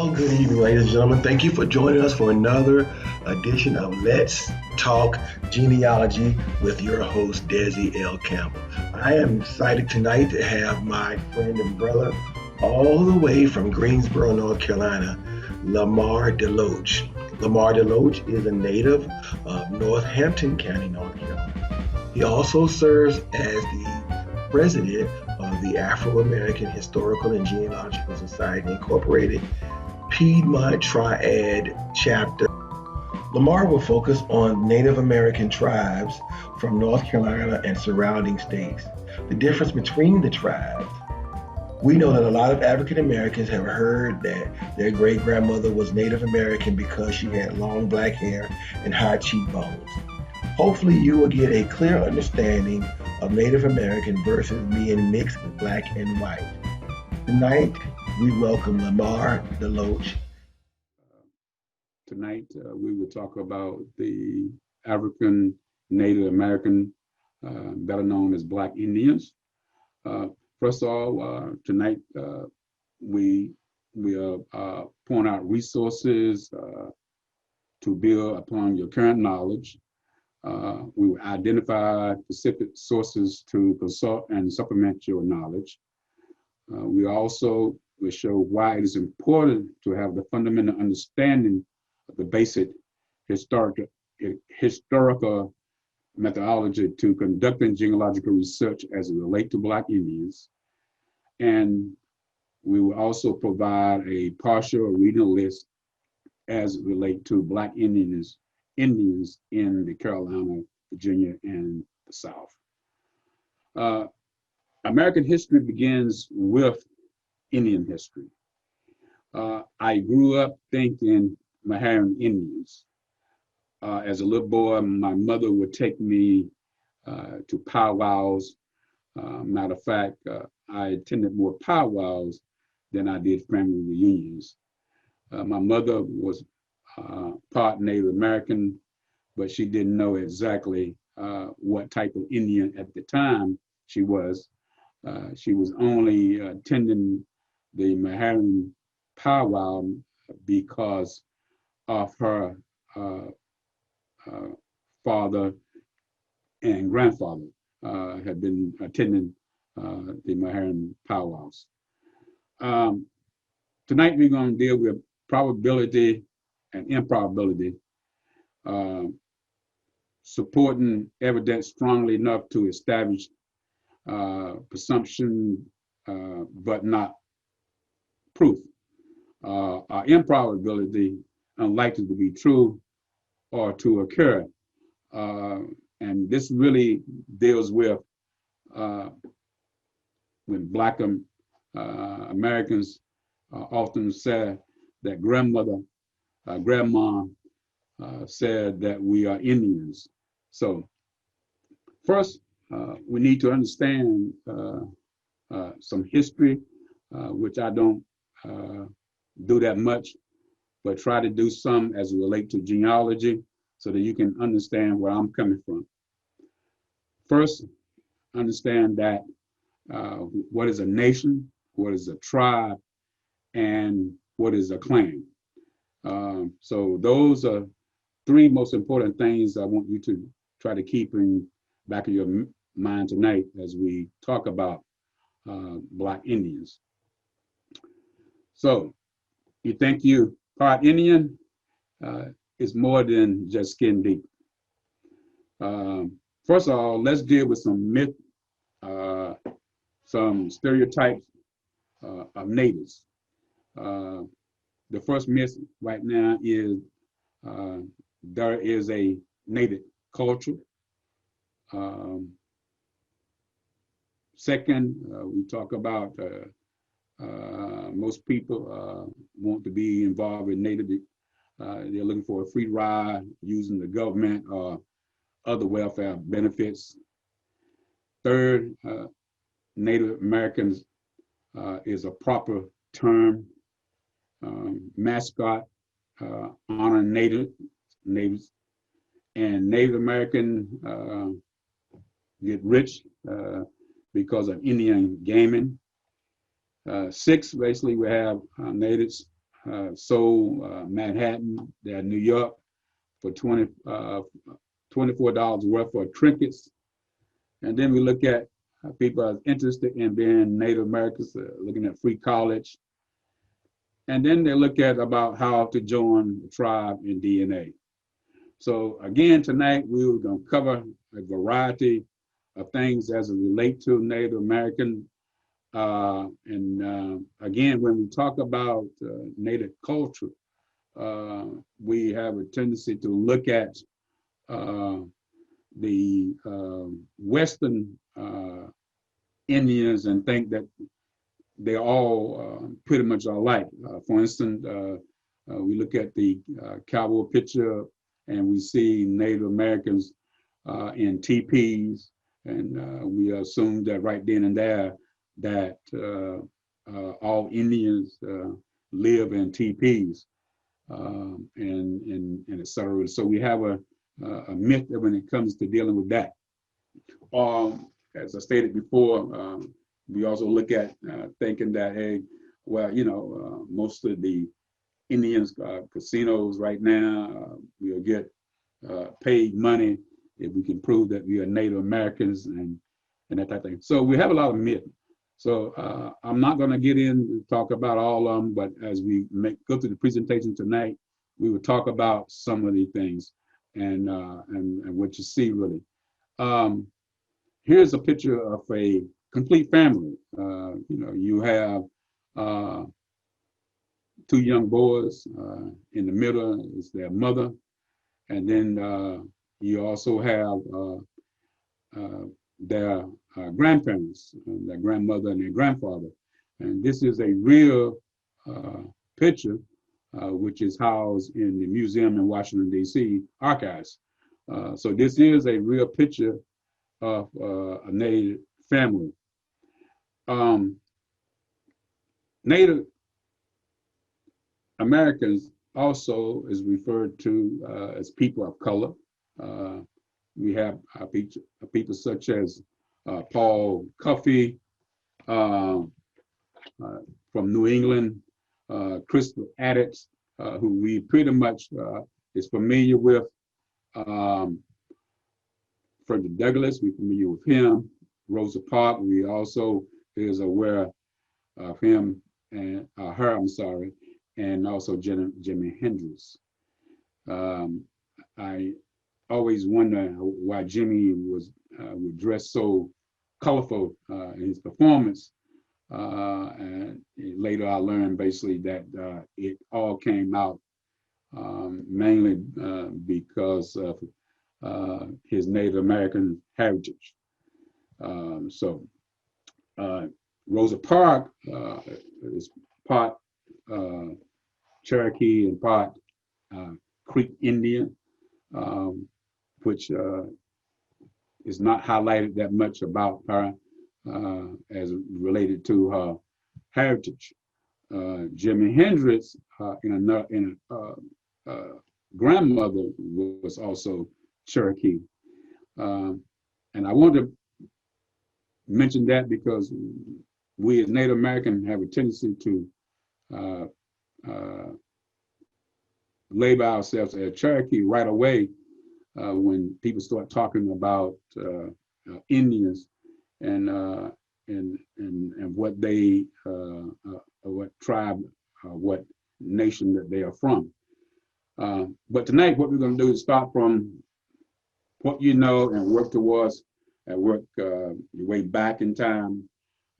Well, good evening, ladies and gentlemen. Thank you for joining us for another edition of Let's Talk Genealogy with your host, Desi L. Campbell. I am excited tonight to have my friend and brother all the way from Greensboro, North Carolina, Lamar Deloach. Lamar Deloach is a native of Northampton County, North Carolina. He also serves as the president of the Afro-American Historical and Genealogical Society Incorporated Piedmont-Triad chapter. Lamar will focus on Native American tribes from North Carolina and surrounding states. The difference between the tribes. We know that a lot of African Americans have heard that their great grandmother was Native American because she had long black hair and high cheekbones. Hopefully, you will get a clear understanding of Native American versus being mixed with black and white. Tonight, we welcome Lamar Deloach. Tonight, we will talk about the African Native American, better known as Black Indians. First of all, tonight we will point out resources to build upon your current knowledge. We will identify specific sources to consult and supplement your knowledge. We also will show why it is important to have the fundamental understanding of the basic historical methodology to conducting genealogical research as it relates to Black Indians. And we will also provide a partial regional list as it relates to Black Indians in the Carolina, Virginia, and the South. American history begins with Indian history. I grew up thinking Maharan Indians. As a little boy, my mother would take me to powwows. Matter of fact, I attended more powwows than I did family reunions. My mother was part Native American, but she didn't know exactly what type of Indian at the time she was. She was only attending the Maharan powwow because of her father and grandfather had been attending the Maharan powwows. Tonight we're going to deal with probability and improbability, supporting evidence strongly enough to establish presumption, but not proof. Improbability, unlikely to be true or to occur. And this really deals with when Black Americans often say that grandma said that we are Indians. So first, we need to understand some history, which I don't do that much, but try to do some as it relates to genealogy so that you can understand where I'm coming from. First, understand that what is a nation, what is a tribe, and what is a clan. So those are three most important things I want you to try to keep in back of your mind tonight as we talk about Black Indians. So you think you part Indian, it's more than just skin deep. First of all, let's deal with some myth, some stereotypes of natives. The first myth right now is there is a native culture. Second, we talk about most people want to be involved with native. They're looking for a free ride using the government or other welfare benefits. Third, Native Americans is a proper term. Mascot, honor natives, and Native American get rich because of Indian gaming. Six, basically, we have natives sold Manhattan, they're New York for $24 worth for trinkets. And then we look at people are interested in being Native Americans, looking at free college. And then they look at about how to join the tribe in DNA. So again, tonight we were going to cover a variety of things as it relate to Native American. Again, when we talk about Native culture, we have a tendency to look at the Western Indians and think that they're all pretty much alike. For instance, we look at the cowboy picture and we see Native Americans in teepees, and we assume that right then and there that all Indians live in teepees, and et cetera. So we have a myth when it comes to dealing with that. As I stated before, we also look at thinking that, hey, well, most of the Indians casinos right now, we'll get paid money if we can prove that we are Native Americans and that type of thing. So we have a lot of myth. So I'm not going to get in and talk about all of them, but as we go through the presentation tonight, we will talk about some of these things and what you see really. Here's a picture of a complete family. You have two young boys. In the middle is their mother, and then you also have their grandparents, their grandmother and their grandfather. And this is a real picture, which is housed in the museum in Washington, D.C. archives. So this is a real picture of a Native family. Native Americans also is referred to as people of color. We have people such as Paul Cuffey from New England, Crystal Addicts, who we pretty much is familiar with. Frederick Douglass, we're familiar with him. Rosa Parks, we also is aware of him and her, I'm sorry, and also Jimi Hendrix. I always wonder why Jimmy would dress so colorful in his performance. And later I learned basically that it all came out mainly because of his Native American heritage. Rosa Parks is part Cherokee and part Creek Indian, which is not highlighted that much about her as related to her heritage. Jimi Hendrix, grandmother was also Cherokee. And I want to mention that because we as Native American have a tendency to label ourselves as Cherokee right away when people start talking about Indians and what they, what tribe, what nation that they are from. But tonight, what we're going to do is start from what you know and work towards and work your way back in time.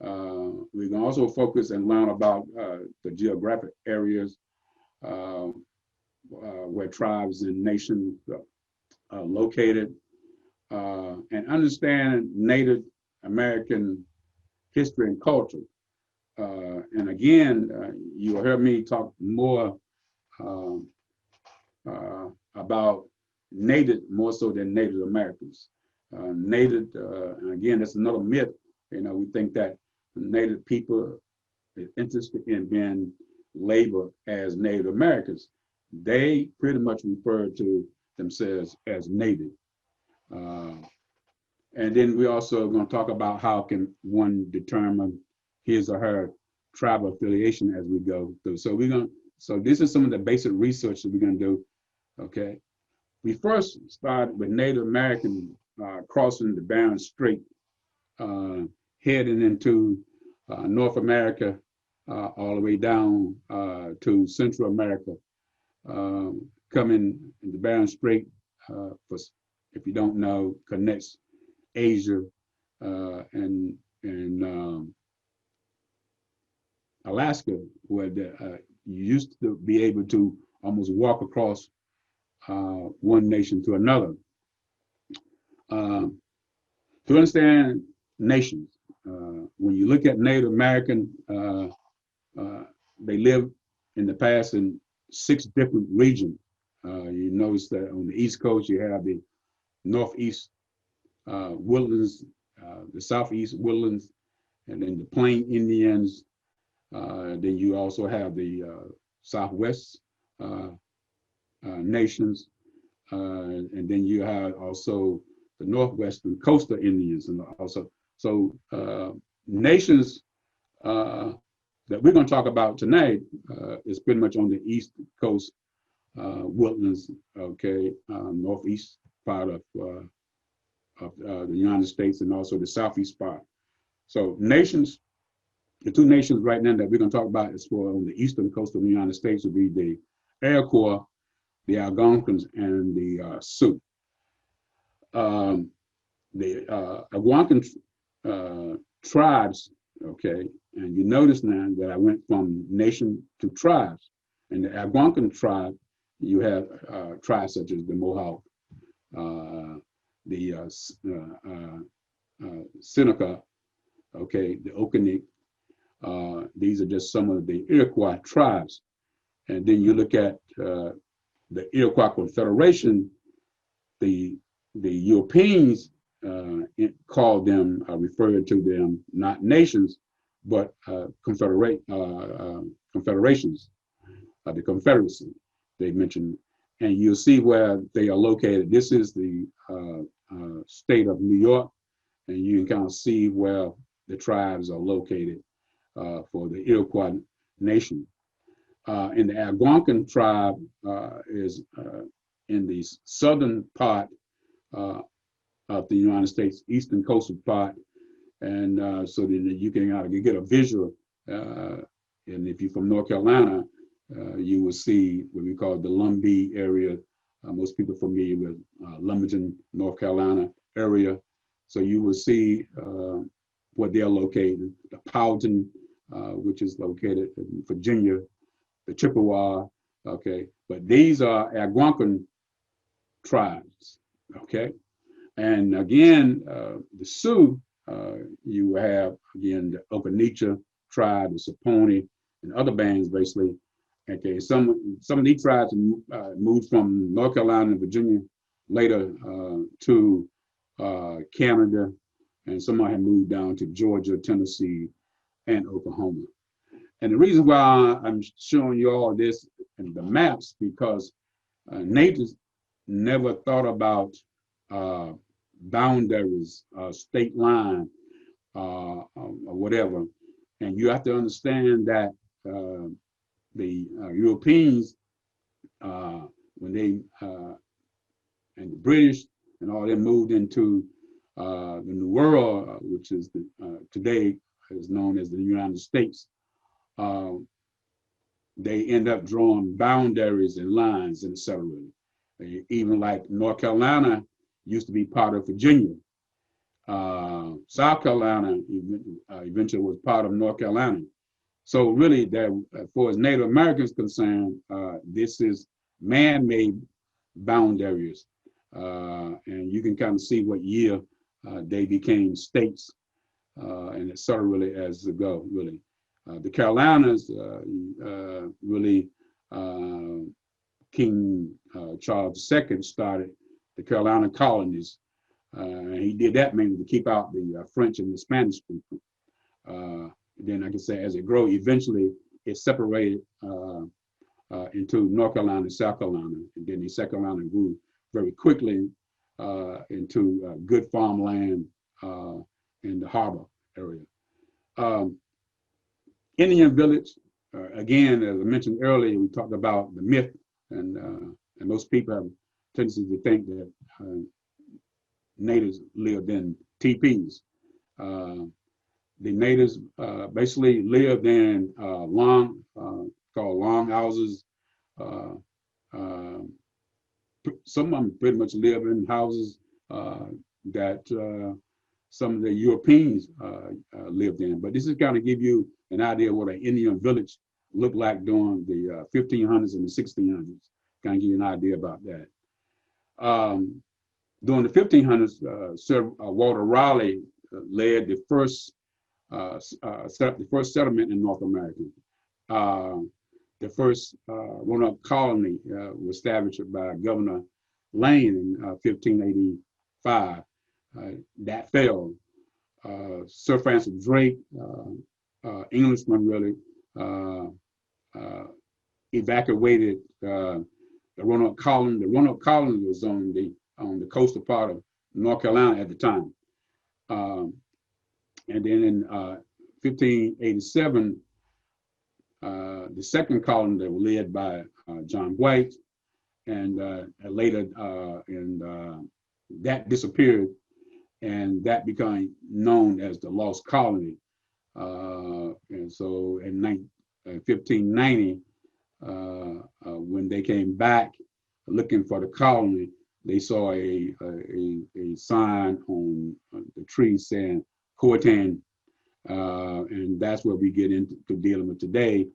We can also focus and learn about the geographic areas where tribes and nations are located, and understand Native American history and culture. And again, you'll hear me talk more about Native more so than Native Americans. Native, and again, that's another myth. We think that Native people is interested in being labeled as Native Americans. They pretty much refer to themselves as Native. And then we also going to talk about how can one determine his or her tribal affiliation as we go through. So we're going to So this is some of the basic research that we're going to do. Okay. We first started with Native American crossing the Bering Strait, heading into North America, all the way down to Central America, coming in the Bering Strait, if you don't know, connects Asia and Alaska, where you used to be able to almost walk across one nation to another. To understand nations, when you look at Native American, they lived in the past in 6 different regions. You notice that on the East Coast, you have the Northeast woodlands, the Southeast woodlands, and then the Plain Indians. Then you also have the Southwest nations, and then you have also the Northwestern coastal Indians, and also nations that we're going to talk about tonight is pretty much on the East Coast woodlands, okay, northeast part of the United States, and also the southeast part. So nations, the 2 nations right now that we're going to talk about is for on the eastern coast of the United States would be the Iroquois, the Algonquins, and the Sioux. The Algonquin tribes, okay, and you notice now that I went from nation to tribes. In the Algonquin tribe, you have tribes such as the Mohawk, the Seneca, okay, the Okanee. These are just some of the Iroquois tribes. And then you look at the Iroquois Confederation, the Europeans called them, referred to them not nations, but confederations, the Confederacy they mentioned. And you'll see where they are located. This is the state of New York, and you can kind of see where the tribes are located for the Iroquois nation. And the Algonquin tribe is in the southern part of the United States, eastern coastal part, and so that you can get a visual. And if you're from North Carolina, you will see what we call the Lumbee area. Most people are familiar with Lumberton, North Carolina area. So you will see where they're located. The Powhatan, which is located in Virginia, the Chippewa, okay. But these are Algonquin tribes, okay. And again, the Sioux, you have again the Okanee tribe, the Saponi, and other bands basically. Okay, some of these tribes moved from North Carolina and Virginia later to Canada, and some have moved down to Georgia, Tennessee, and Oklahoma. And the reason why I'm showing you all this in the maps, because natives never thought about boundaries, state line, or whatever. And you have to understand that the Europeans, when they and the British and all them moved into the New World, which is today is known as the United States, they end up drawing boundaries and lines and etc. Even like North Carolina used to be part of Virginia. South Carolina eventually was part of North Carolina. So really, that as far as Native Americans concerned, this is man-made boundaries, and you can kind of see what year they became states, and et cetera, really as it go, really. The Carolinas, really, King Charles II started the Carolina colonies, and he did that mainly to keep out the French and the Spanish people. Then, like I said, as it grew, eventually it separated into North Carolina and South Carolina. And then the South Carolina grew very quickly into good farmland in the harbor area. Indian village, again, as I mentioned earlier, we talked about the myth, and most people have a tendency to think that natives lived in teepees. The natives basically lived in called long houses. Uh, uh, some of them pretty much live in houses that some of the Europeans lived in. But this is kind of give you an idea of what an Indian village looked like during the 1500s and the 1600s. Kind of give you an idea about that. During the 1500s, Sir Walter Raleigh led the first settlement in North America. The first Roanoke colony was established by Governor Lane in 1585. That failed. Sir Francis Drake, Englishman, really evacuated the Roanoke colony. The Roanoke colony was on the coastal part of North Carolina at the time. And then in 1587, the second colony that was led by John White, and later that disappeared, and that became known as the Lost Colony. And so in 1590, when they came back looking for the colony, they saw a sign on the tree saying Powhatan, and that's where we get into dealing with today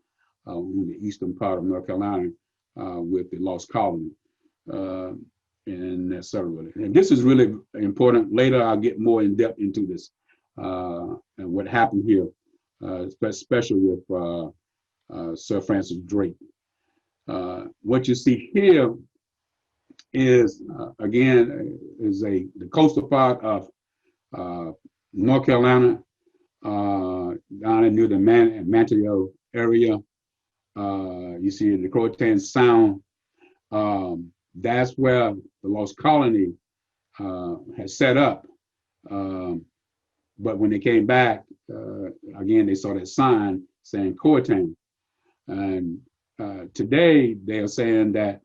on the eastern part of North Carolina with the Lost Colony. And etc. And this is really important. Later, I'll get more in depth into this and what happened here, especially with Sir Francis Drake. What you see here is again the coastal part of North Carolina, down near the Manteo area. You see the Croatan Sound. That's where the Lost Colony has set up. But when they came back, again, they saw that sign saying Powhatan. And today they are saying that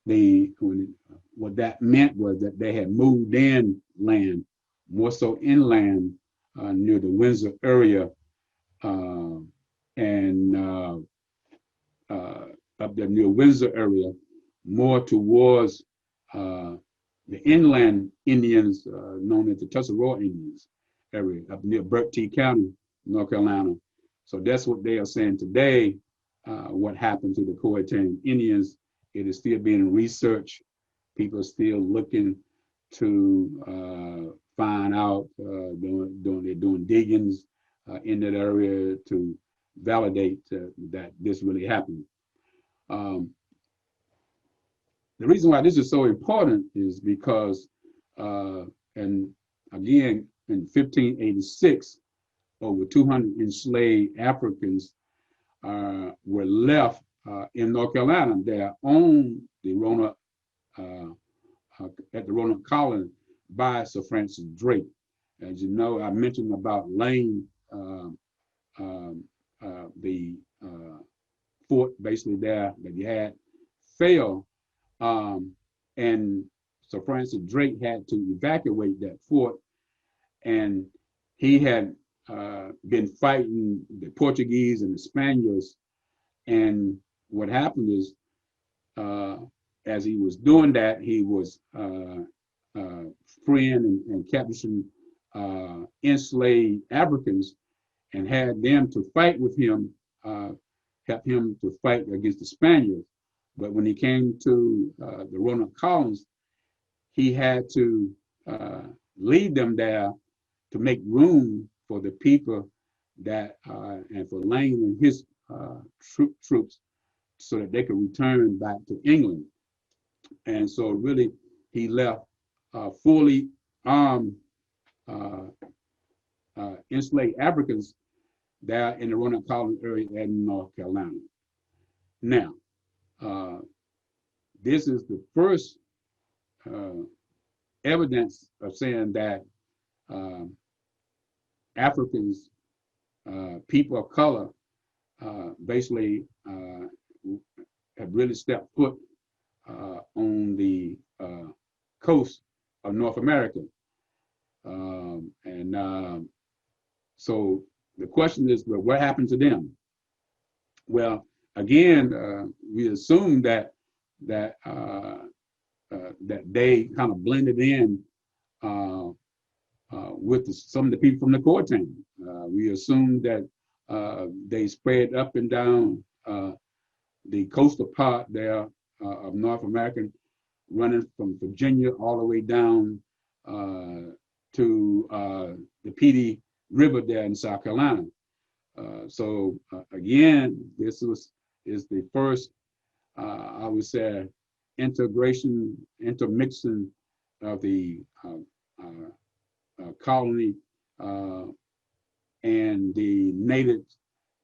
what that meant was that they had moved in land, more so inland near the Windsor area, and up there near Windsor area, more towards the inland Indians known as the Tuscarora Indians area, up near Burt T. County, North Carolina. So that's what they are saying today. What happened to the Powhatan Indians? It is still being researched. People are still looking to find out, they're doing diggings in that area to validate that this really happened. The reason why this is so important is because, and again, in 1586, over 200 enslaved Africans were left in North Carolina. They owned the Roanoke, at the Roanoke colony by Sir Francis Drake. As you know, I mentioned about Lane, the fort basically there that he had failed. And Sir Francis Drake had to evacuate that fort, and he had been fighting the Portuguese and the Spaniards. And what happened is, as he was doing that, he was freeing and capturing enslaved Africans, and had them to fight with him, help him to fight against the Spaniards. But when he came to the Roanoke colonies, he had to lead them there to make room for the people that, and for Lane and his troops, so that they could return back to England. And so really, he left fully armed enslaved Africans there in the Roanoke colony area in North Carolina. Now, this is the first evidence of saying that Africans, people of color, basically have really stepped foot on the coast of North America. So the question is, well, what happened to them? Well, again, we assume that they kind of blended in with some of the people from the core town. We assume that they spread up and down the coastal part there of North America, running from Virginia all the way down to the Petey River there in South Carolina. So again, this is the first, I would say, intermixing of the colony and the natives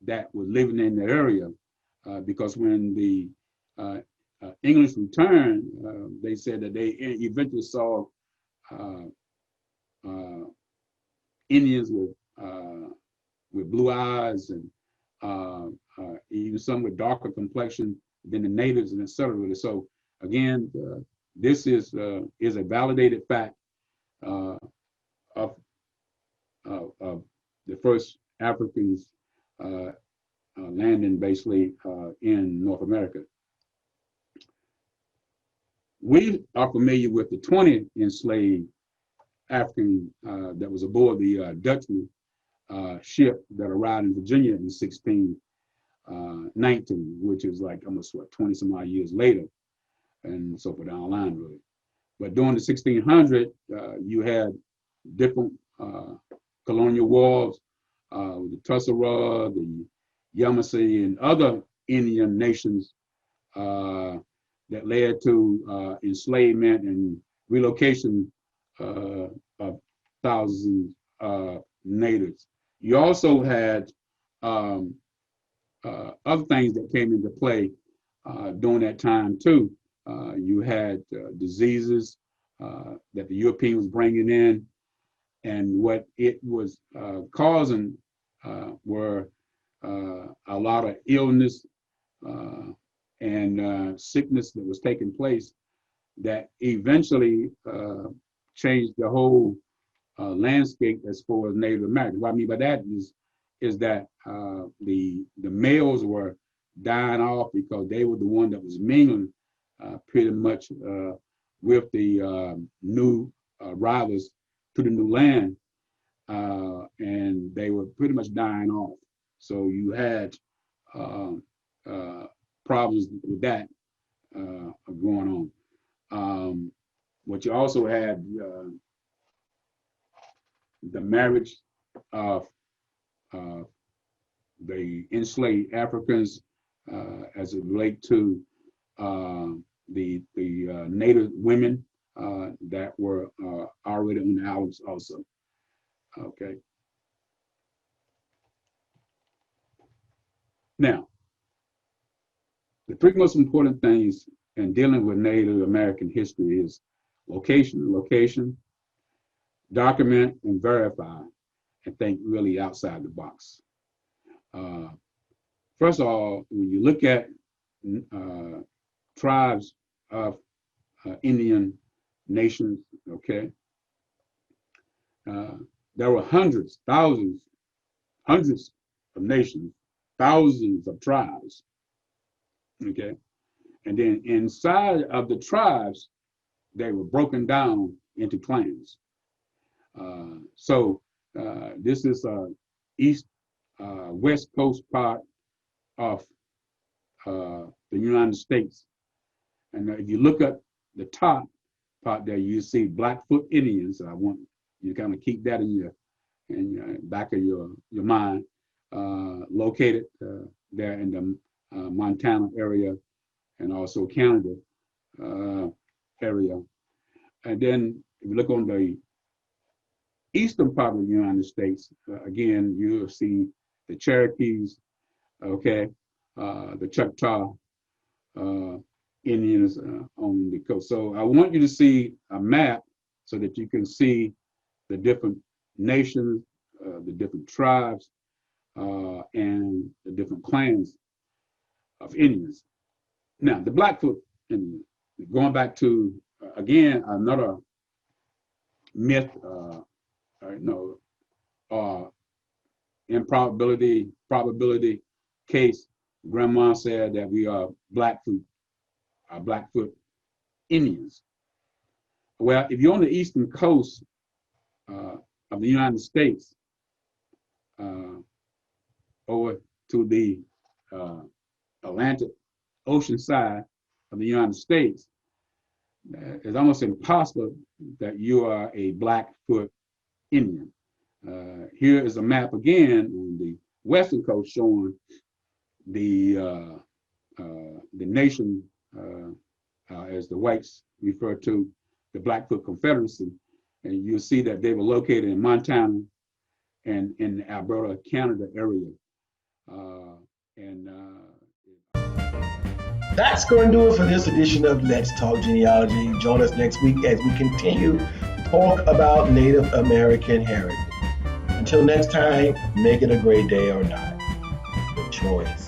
that were living in the area, because when the English returned, they said that they eventually saw Indians with blue eyes and even some with darker complexion than the natives, and etc. So again, this is a validated fact of the first Africans landing basically in North America. We are familiar with the 20 enslaved African that was aboard the Dutchman ship that arrived in Virginia in 1619, which is like almost 20 some odd years later, and so forth down the line, really. But during the 1600s, you had different colonial wars with the Tussara, the Yamasee, and other Indian nations that led to enslavement and relocation of thousands of natives. You also had other things that came into play during that time too. You had diseases that the Europeans was bringing in, and what it was causing were a lot of illness and sickness that was taking place that eventually changed the whole landscape as far as Native Americans. What I mean by that is that the males were dying off because they were the one that was mingling pretty much with the new arrivals to the new land, and they were pretty much dying off. So you had problems with that going on. What you also had the marriage of the enslaved Africans as it relates to the native women that were already on the islands also. Okay. Now, the three most important things in dealing with Native American history is location, document, and verify, and think really outside the box. First of all, when you look at tribes of Indian nations, okay, there were hundreds, thousands, hundreds of nations, thousands of tribes, okay? And then inside of the tribes, they were broken down into clans. So this is west coast part of the United States. And if you look at the top part there, you see Blackfoot Indians. I want you to kind of keep that in your back of your mind. Located there in the Montana area and also Canada area. And then if you look on the eastern part of the United States, again, you'll see the Cherokees, okay, the Choctaw Indians on the coast. So I want you to see a map so that you can see the different nations, the different tribes and the different clans of Indians. Now, the Blackfoot Indians, going back to, again, another myth, probability case, Grandma said that we are Blackfoot Indians. Well, if you're on the eastern coast of the United States, over to the Atlantic Ocean side of the United States, it's almost impossible that you are a Blackfoot Indian. Here is a map again on the western coast showing the nation, as the whites refer to the Blackfoot Confederacy, and you'll see that they were located in Montana and in the Alberta, Canada area. That's going to do it for this edition of Let's Talk Genealogy. Join us next week as we continue to talk about Native American heritage. Until next time, make it a great day or not. Good choice.